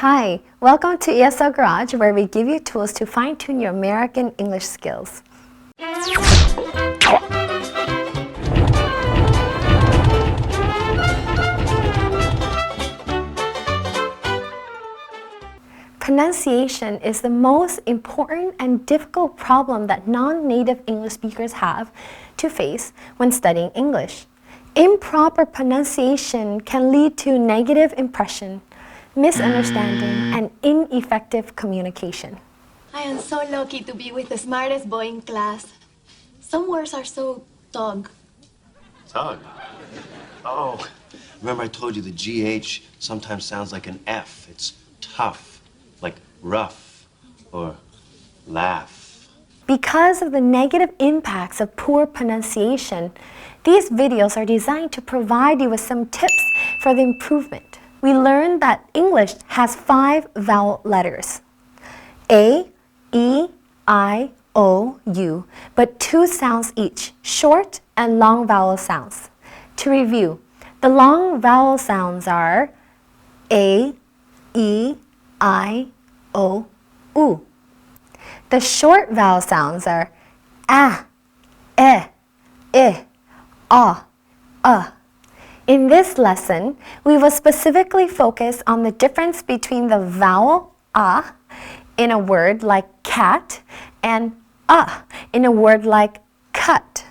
Hi, welcome to ESL Garage, where we give you tools to fine-tune your American English skills. Pronunciation is the most important and difficult problem that non-native English speakers have to face when studying English. Improper pronunciation can lead to negative impression, misunderstanding, and ineffective communication. I am so lucky to be with the smartest boy in class. Some words are so tug. Tug? Oh, remember I told you the GH sometimes sounds like an F. It's tough, like rough or laugh. Because of the negative impacts of poor pronunciation, these videos are designed to provide you with some tips for the improvement. We learned that English has 5 vowel letters: A, E, I, O, U, but 2 sounds each, short and long vowel sounds. To review, the long vowel sounds are A, E, I, O, U. The short vowel sounds are A, E, I, A. In this lesson, we will specifically focus on the difference between the vowel A in a word like cat and A in a word like cut.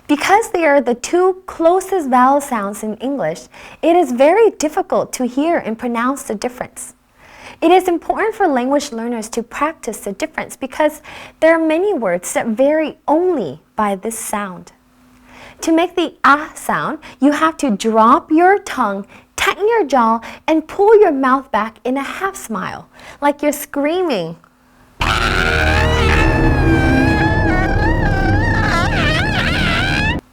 Because they are the 2 closest vowel sounds in English, it is very difficult to hear and pronounce the difference. It is important for language learners to practice the difference because there are many words that vary only by this sound. To make the ah sound, you have to drop your tongue, tighten your jaw, and pull your mouth back in a half smile, like you're screaming.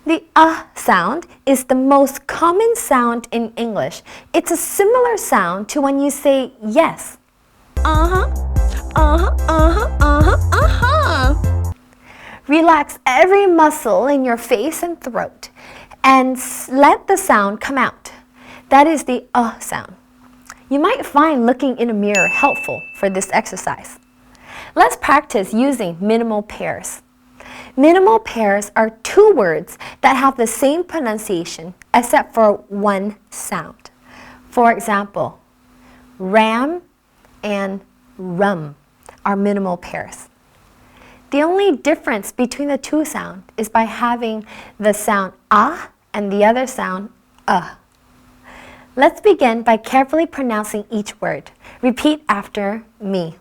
The ah sound is the most common sound in English. It's a similar sound to when you say yes. Relax every muscle in your face and throat and let the sound come out. That is the sound. You might find looking in a mirror helpful for this exercise. Let's practice using minimal pairs. Minimal pairs are 2 words that have the same pronunciation except for 1 sound. For example, ram and rum are minimal pairs. The only difference between the 2 sounds is by having the sound ah and the other sound Let's begin by carefully pronouncing each word. Repeat after me.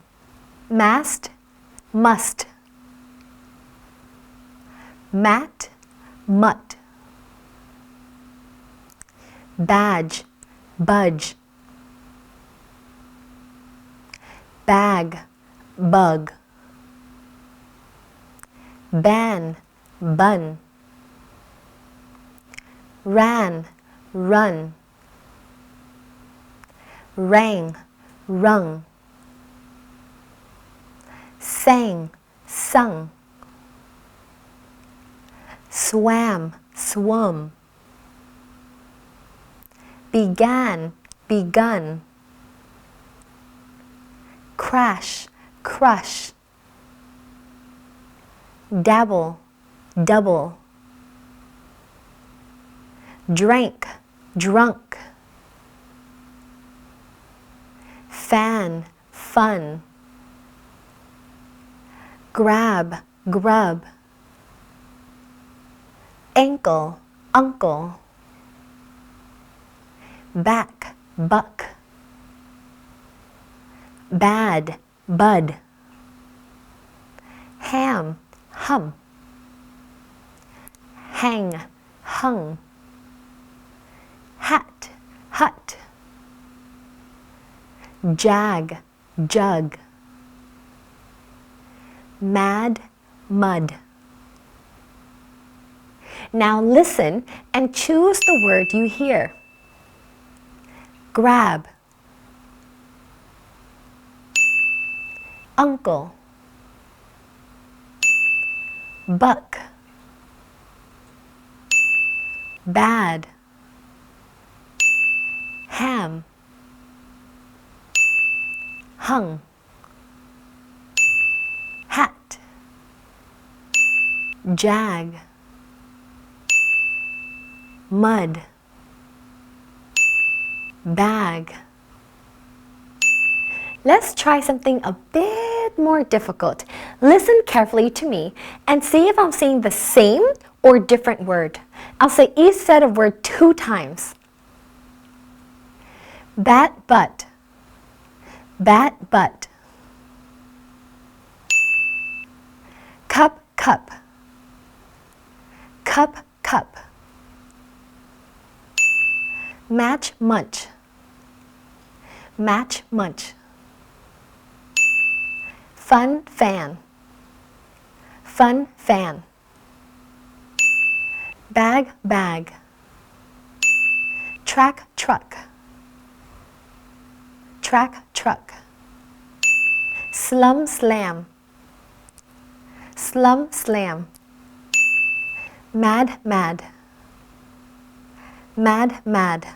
Mast, must. Mat, mutt. Badge, budge. Bag, bug. Ban, bun. Ran, run. Rang, rung. Sang, sung. Swam, swum. Began, begun. Crash, crush. Dabble, double. Drank, drunk. Fan, fun. Grab, grub. Ankle, uncle. Back, buck. Bad, bud. Ham, hum. Hang, hung. Hat, hut. Jag, jug. Mad, mud. Now listen and choose the word you hear. Grab. Uncle. Buck. Bad. Ham. hung, hat, jag, mud, bag. Let's try something a bit more difficult. Listen carefully to me and see if I'm saying the same or different word. I'll say each set of word 2 times. Bat butt, bat butt. Cup cup, cup cup. Match munch, match munch. Fun fan, fun fan. Bag bag, track truck, track truck. Slum slam, slum slam. Mad mad, mad mad.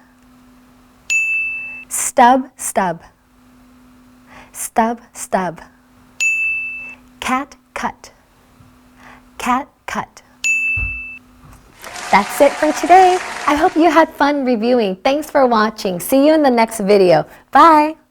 Stub stub, stub stub. Cat cut, cat cut. That's it for today. I hope you had fun reviewing. Thanks for watching. See you in the next video. Bye.